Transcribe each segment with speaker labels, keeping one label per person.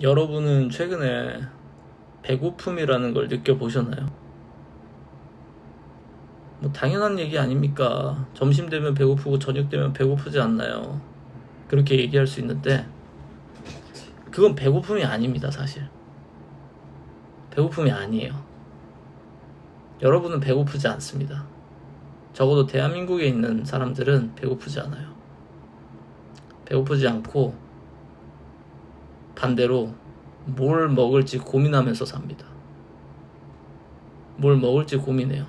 Speaker 1: 여러분은 최근에 배고픔이라는 걸 느껴보셨나요? 뭐 당연한 얘기 아닙니까? 점심 되면 배고프고 저녁 되면 배고프지 않나요? 그렇게 얘기할 수 있는데 그건 배고픔이 아닙니다, 사실. 배고픔이 아니에요. 여러분은 배고프지 않습니다. 적어도 대한민국에 있는 사람들은 배고프지 않아요. 배고프지 않고 반대로 뭘 먹을지 고민하면서 삽니다. 뭘 먹을지 고민해요.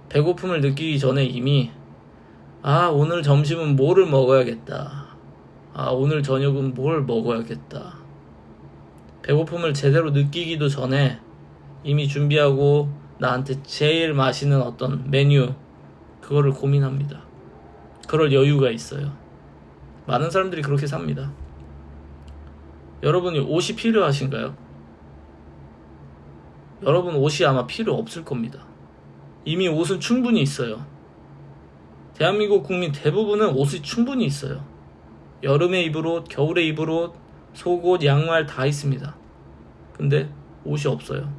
Speaker 1: 배고픔을 느끼기 전에 이미 오늘 점심은 뭐를 먹어야겠다. 오늘 저녁은 뭘 먹어야겠다. 배고픔을 제대로 느끼기도 전에 이미 준비하고 나한테 제일 맛있는 어떤 메뉴, 그거를 고민합니다. 그럴 여유가 있어요. 많은 사람들이 그렇게 삽니다. 여러분이 옷이 필요하신가요? 여러분 옷이 아마 필요 없을 겁니다. 이미 옷은 충분히 있어요. 대한민국 국민 대부분은 옷이 충분히 있어요. 여름에 입을 옷, 겨울에 입을 옷, 속옷, 양말 다 있습니다. 근데 옷이 없어요.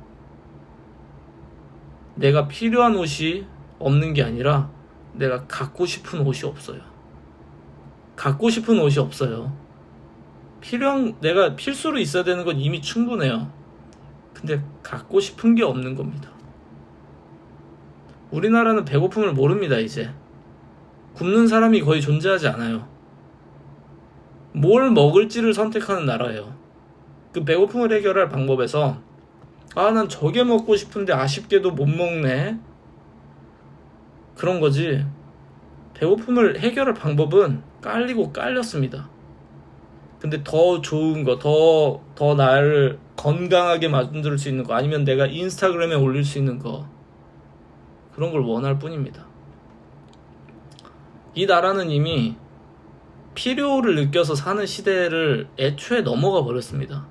Speaker 1: 내가 필요한 옷이 없는 게 아니라 내가 갖고 싶은 옷이 없어요. 갖고 싶은 옷이 없어요. 내가 필수로 있어야 되는 건 이미 충분해요. 근데 갖고 싶은 게 없는 겁니다. 우리나라는 배고픔을 모릅니다, 이제. 굶는 사람이 거의 존재하지 않아요. 뭘 먹을지를 선택하는 나라예요. 그 배고픔을 해결할 방법에서 난 저게 먹고 싶은데 아쉽게도 못 먹네. 그런 거지. 배고픔을 해결할 방법은 깔리고 깔렸습니다. 근데 더 좋은 거, 더 나를 건강하게 만들 수 있는 거, 아니면 내가 인스타그램에 올릴 수 있는 거, 그런 걸 원할 뿐입니다. 이 나라는 이미 필요를 느껴서 사는 시대를 애초에 넘어가 버렸습니다.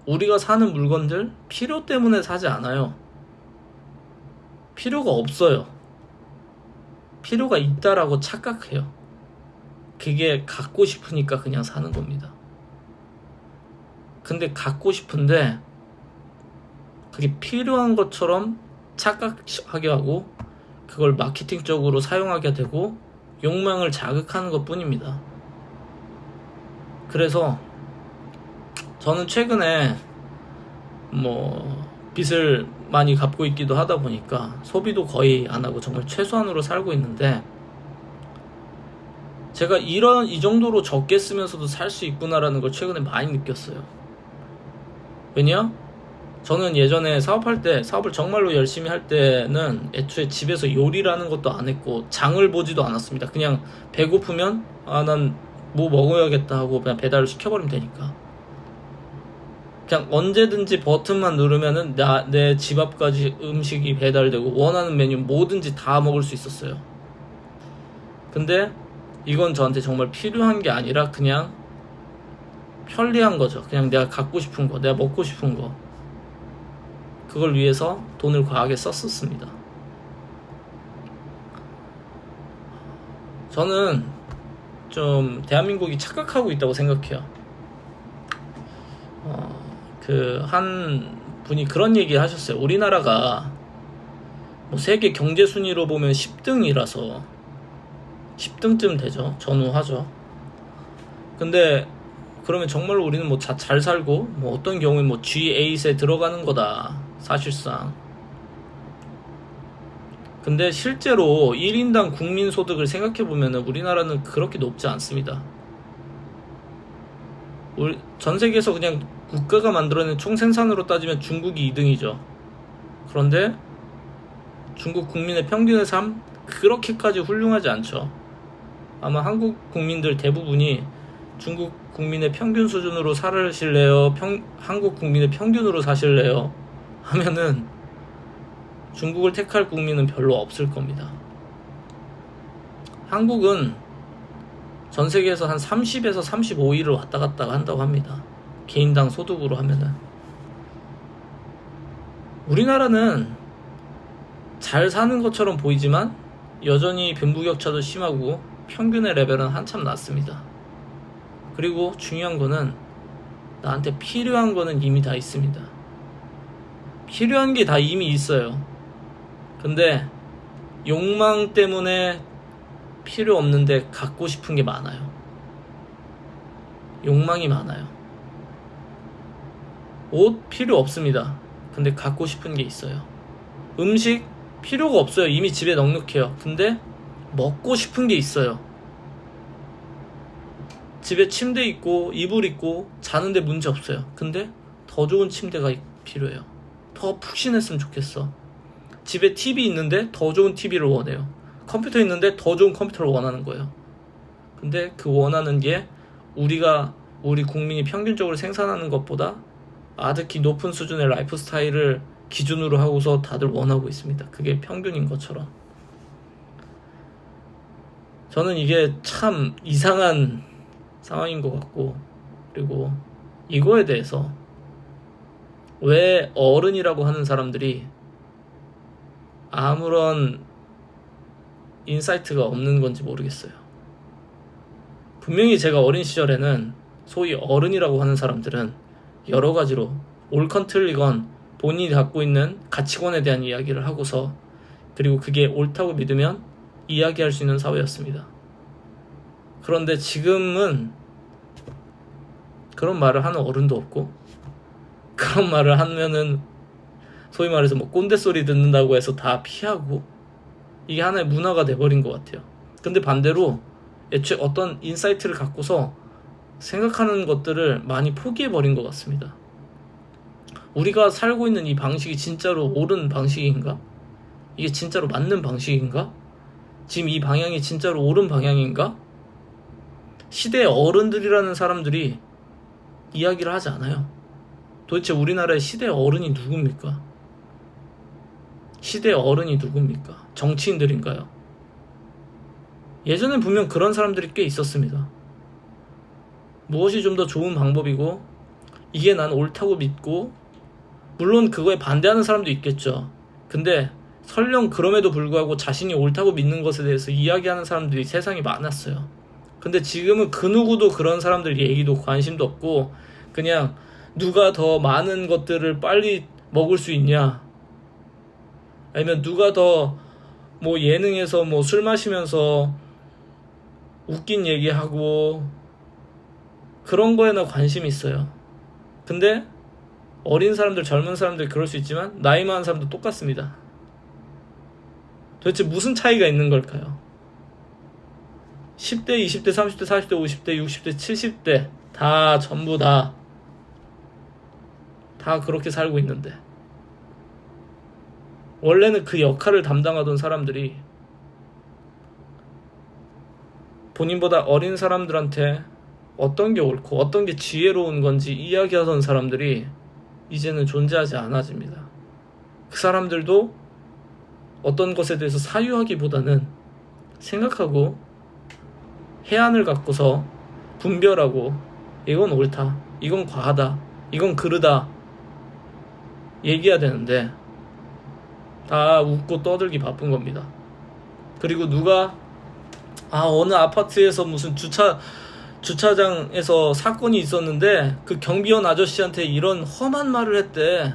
Speaker 1: 우리가 사는 물건들 필요 때문에 사지 않아요. 필요가 없어요. 필요가 있다라고 착각해요. 그게 갖고 싶으니까 그냥 사는 겁니다. 근데 갖고 싶은데 그게 필요한 것처럼 착각하게 하고 그걸 마케팅적으로 사용하게 되고 욕망을 자극하는 것 뿐입니다. 그래서 저는 최근에 빚을 많이 갚고 있기도 하다 보니까 소비도 거의 안 하고 정말 최소한으로 살고 있는데, 제가 이 정도로 적게 쓰면서도 살 수 있구나라는 걸 최근에 많이 느꼈어요. 왜냐? 저는 예전에 사업을 정말로 열심히 할 때는 애초에 집에서 요리라는 것도 안 했고 장을 보지도 않았습니다. 그냥 배고프면 난 뭐 먹어야겠다 하고 그냥 배달을 시켜버리면 되니까. 그냥 언제든지 버튼만 누르면은 내 집 앞까지 음식이 배달되고 원하는 메뉴 뭐든지 다 먹을 수 있었어요. 근데 이건 저한테 정말 필요한 게 아니라 그냥 편리한 거죠. 그냥 내가 갖고 싶은 거, 내가 먹고 싶은 거, 그걸 위해서 돈을 과하게 썼었습니다. 저는 좀 대한민국이 착각하고 있다고 생각해요. 한 분이 그런 얘기 하셨어요. 우리나라가 세계 경제 순위로 보면 10등이라서 10등쯤 되죠. 전후하죠. 근데 그러면 정말로 우리는 잘 살고 어떤 경우에 G8에 들어가는 거다, 사실상. 근데 실제로 1인당 국민소득을 생각해보면 우리나라는 그렇게 높지 않습니다. 전 세계에서 그냥 국가가 만들어낸 총생산으로 따지면 중국이 2등이죠. 그런데 중국 국민의 평균의 삶 그렇게까지 훌륭하지 않죠. 아마 한국 국민들 대부분이 중국 국민의 평균 수준으로 사실래요? 한국 국민의 평균으로 사실래요? 하면은 중국을 택할 국민은 별로 없을 겁니다. 한국은 전 세계에서 한 30에서 35위를 왔다 갔다 한다고 합니다. 개인당 소득으로 하면은. 우리나라는 잘 사는 것처럼 보이지만 여전히 빈부격차도 심하고 평균의 레벨은 한참 낮습니다. 그리고 중요한 거는 나한테 필요한 거는 이미 다 있습니다. 필요한 게 다 이미 있어요. 근데 욕망 때문에 필요 없는데 갖고 싶은 게 많아요. 욕망이 많아요. 옷 필요 없습니다. 근데 갖고 싶은 게 있어요. 음식 필요가 없어요. 이미 집에 넉넉해요. 근데 먹고 싶은 게 있어요. 집에 침대 있고 이불 있고 자는데 문제 없어요. 근데 더 좋은 침대가 필요해요. 더 푹신했으면 좋겠어. 집에 TV 있는데 더 좋은 TV를 원해요. 컴퓨터 있는데 더 좋은 컴퓨터를 원하는 거예요. 근데 그 원하는 게 우리 국민이 평균적으로 생산하는 것보다 아득히 높은 수준의 라이프 스타일을 기준으로 하고서 다들 원하고 있습니다. 그게 평균인 것처럼. 저는 이게 참 이상한 상황인 것 같고, 그리고 이거에 대해서 왜 어른이라고 하는 사람들이 아무런 인사이트가 없는 건지 모르겠어요. 분명히 제가 어린 시절에는 소위 어른이라고 하는 사람들은 여러 가지로 옳건 틀리건 본인이 갖고 있는 가치관에 대한 이야기를 하고서, 그리고 그게 옳다고 믿으면 이야기할 수 있는 사회였습니다. 그런데 지금은 그런 말을 하는 어른도 없고, 그런 말을 하면은 소위 말해서 뭐 꼰대 소리 듣는다고 해서 다 피하고, 이게 하나의 문화가 돼버린 것 같아요. 근데 반대로 애초에 어떤 인사이트를 갖고서 생각하는 것들을 많이 포기해버린 것 같습니다. 우리가 살고 있는 이 방식이 진짜로 옳은 방식인가? 이게 진짜로 맞는 방식인가? 지금 이 방향이 진짜로 옳은 방향인가? 시대의 어른들이라는 사람들이 이야기를 하지 않아요. 도대체 우리나라의 시대의 어른이 누굽니까? 시대의 어른이 누굽니까? 정치인들인가요? 예전엔 분명 그런 사람들이 꽤 있었습니다. 무엇이 좀 더 좋은 방법이고, 이게 난 옳다고 믿고, 물론 그거에 반대하는 사람도 있겠죠. 근데 설령 그럼에도 불구하고 자신이 옳다고 믿는 것에 대해서 이야기하는 사람들이 세상에 많았어요. 근데 지금은 그 누구도 그런 사람들 얘기도 관심도 없고, 그냥 누가 더 많은 것들을 빨리 먹을 수 있냐, 아니면 누가 더 뭐 예능에서 뭐 술 마시면서 웃긴 얘기하고 그런 거에나 관심이 있어요. 근데 어린 사람들, 젊은 사람들 그럴 수 있지만 나이 많은 사람도 똑같습니다. 도대체 무슨 차이가 있는 걸까요? 10대, 20대, 30대, 40대, 50대, 60대, 70대 다 전부 다 그렇게 살고 있는데, 원래는 그 역할을 담당하던 사람들이 본인보다 어린 사람들한테 어떤 게 옳고 어떤 게 지혜로운 건지 이야기하던 사람들이 이제는 존재하지 않아집니다. 그 사람들도 어떤 것에 대해서 사유하기보다는 생각하고 해안을 갖고서 분별하고, 이건 옳다, 이건 과하다, 이건 그르다 얘기해야 되는데 다 웃고 떠들기 바쁜 겁니다. 그리고 누가 어느 아파트에서 무슨 주차장에서 사건이 있었는데 그 경비원 아저씨한테 이런 험한 말을 했대.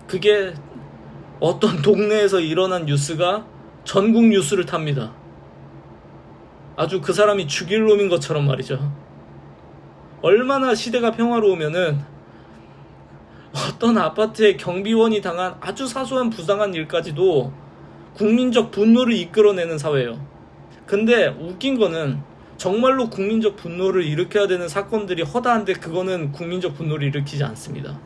Speaker 1: 그게 어떤 동네에서 일어난 뉴스가 전국 뉴스를 탑니다. 아주 그 사람이 죽일 놈인 것처럼 말이죠. 얼마나 시대가 평화로우면은 어떤 아파트의 경비원이 당한 아주 사소한 부당한 일까지도 국민적 분노를 이끌어내는 사회예요. 근데 웃긴 거는 정말로 국민적 분노를 일으켜야 되는 사건들이 허다한데 그거는 국민적 분노를 일으키지 않습니다.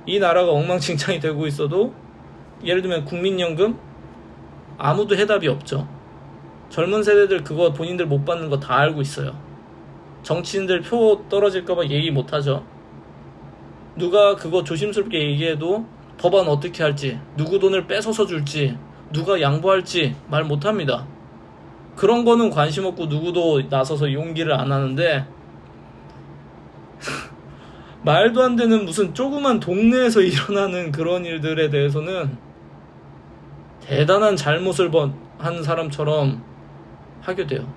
Speaker 1: 이 나라가 엉망진창이 되고 있어도 예를 들면 국민연금 아무도 해답이 없죠. 젊은 세대들 그거 본인들 못 받는 거 다 알고 있어요. 정치인들 표 떨어질까봐 얘기 못하죠. 누가 그거 조심스럽게 얘기해도 법안 어떻게 할지, 누구 돈을 뺏어서 줄지, 누가 양보할지 말 못합니다. 그런 거는 관심 없고 누구도 나서서 용기를 안 하는데 말도 안 되는 무슨 조그만 동네에서 일어나는 그런 일들에 대해서는 대단한 잘못을 한 사람처럼 하게 돼요.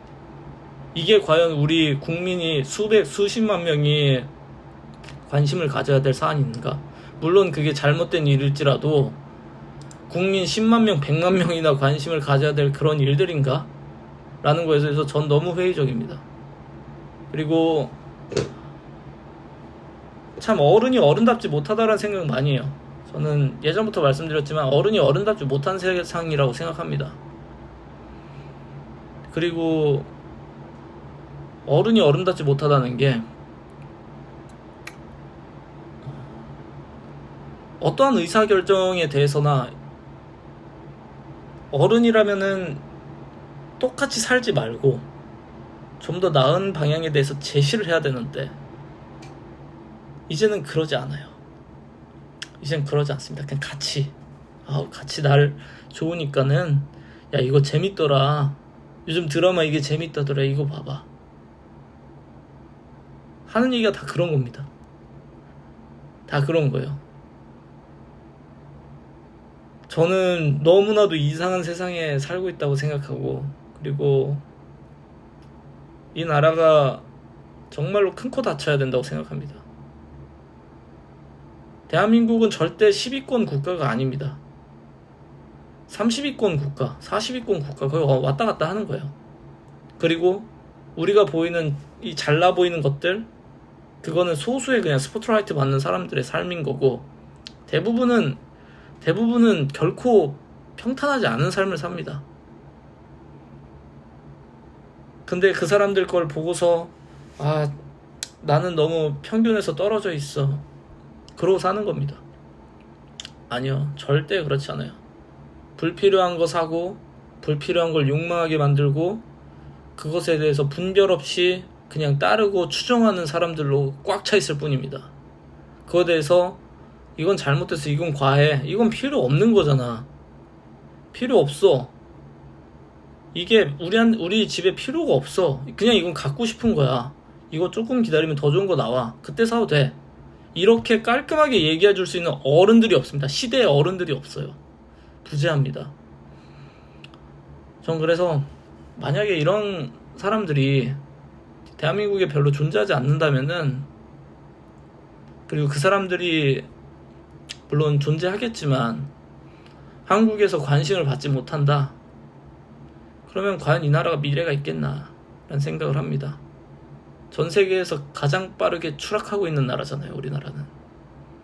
Speaker 1: 이게 과연 우리 국민이 수십만 명이 관심을 가져야 될 사안인가? 물론 그게 잘못된 일일지라도 국민 10만 명, 100만 명이나 관심을 가져야 될 그런 일들인가? 라는 거에 대해서 전 너무 회의적입니다. 그리고 참 어른이 어른답지 못하다라는 생각 많이 해요. 저는 예전부터 말씀드렸지만 어른이 어른답지 못한 세상이라고 생각합니다. 그리고 어른이 어른답지 못하다는 게 어떠한 의사결정에 대해서나 어른이라면은 똑같이 살지 말고 좀 더 나은 방향에 대해서 제시를 해야 되는데 이제는 그러지 않아요. 이제는 그러지 않습니다. 그냥 같이 날 좋으니까는 야 이거 재밌더라. 요즘 드라마 이게 재밌다더라. 이거 봐봐. 하는 얘기가 다 그런 겁니다. 다 그런 거예요. 저는 너무나도 이상한 세상에 살고 있다고 생각하고 그리고 이 나라가 정말로 큰 코 다쳐야 된다고 생각합니다. 대한민국은 절대 10위권 국가가 아닙니다. 30위권 국가, 40위권 국가 거의 왔다 갔다 하는 거예요. 그리고 우리가 보이는 이 잘나 보이는 것들 그거는 소수의 그냥 스포트라이트 받는 사람들의 삶인 거고 대부분은 결코 평탄하지 않은 삶을 삽니다. 근데 그 사람들 걸 보고서 나는 너무 평균에서 떨어져 있어 그러고 사는 겁니다. 아니요, 절대 그렇지 않아요. 불필요한 거 사고 불필요한 걸 욕망하게 만들고 그것에 대해서 분별 없이 그냥 따르고 추종하는 사람들로 꽉 차 있을 뿐입니다. 그거에 대해서 이건 잘못됐어, 이건 과해, 이건 필요 없는 거잖아. 필요 없어. 이게 우리 집에 필요가 없어. 그냥 이건 갖고 싶은 거야. 이거 조금 기다리면 더 좋은 거 나와. 그때 사도 돼. 이렇게 깔끔하게 얘기해 줄 수 있는 어른들이 없습니다. 시대의 어른들이 없어요. 부재합니다. 전 그래서 만약에 이런 사람들이 대한민국에 별로 존재하지 않는다면은 그리고 그 사람들이 물론 존재하겠지만 한국에서 관심을 받지 못한다. 그러면 과연 이 나라가 미래가 있겠나 라는 생각을 합니다. 전 세계에서 가장 빠르게 추락하고 있는 나라잖아요. 우리나라는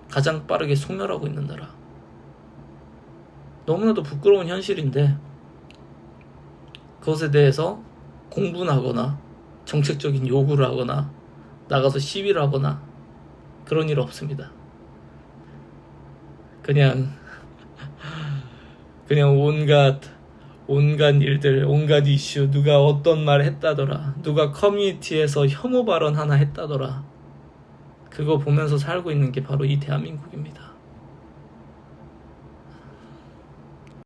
Speaker 1: 가장 빠르게 소멸하고 있는 나라. 너무나도 부끄러운 현실인데 그것에 대해서 공부를 하거나 정책적인 요구를 하거나 나가서 시위를 하거나 그런 일 없습니다. 그냥 온갖 일들, 온갖 이슈, 누가 어떤 말 했다더라, 누가 커뮤니티에서 혐오 발언 하나 했다더라, 그거 보면서 살고 있는 게 바로 이 대한민국입니다.